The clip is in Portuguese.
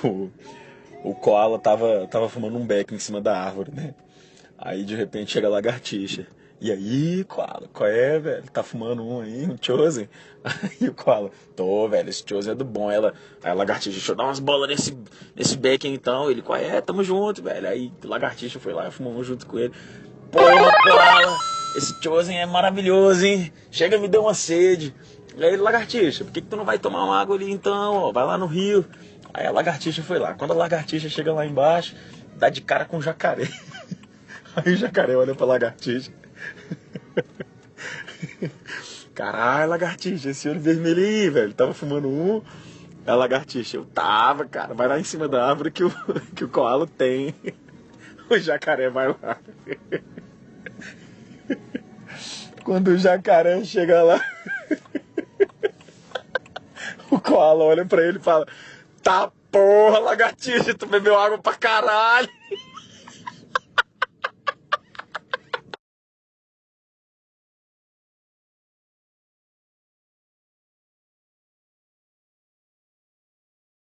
O, o koala tava fumando um beck em cima da árvore, né? Aí de repente chega a lagartixa. E aí, koala, qual é, velho? Tá fumando um aí, um Chosen? Aí o koala, tô, velho, esse Chosen é do bom. Aí a lagartixa, deixa eu dar umas bolas nesse beck então. Ele, qual é? Tamo junto, velho. Aí a lagartixa foi lá e fumou junto com ele. Porra, koala, esse Chosen é maravilhoso, hein? Chega, me deu uma sede. E aí, lagartixa, por que tu não vai tomar uma água ali então? Ó, vai lá no rio. Aí a lagartixa foi lá. Quando a lagartixa chega lá embaixo, dá de cara com o jacaré. Aí o jacaré olha pra lagartixa. Caralho, lagartixa, esse olho vermelho aí, velho. Tava fumando um. A lagartixa, eu tava, cara. Vai lá em cima da árvore que o koala tem. O jacaré vai lá. Quando o jacaré chega lá, o koala olha pra ele e fala: Tá porra, lagartixa, tu bebeu água pra caralho.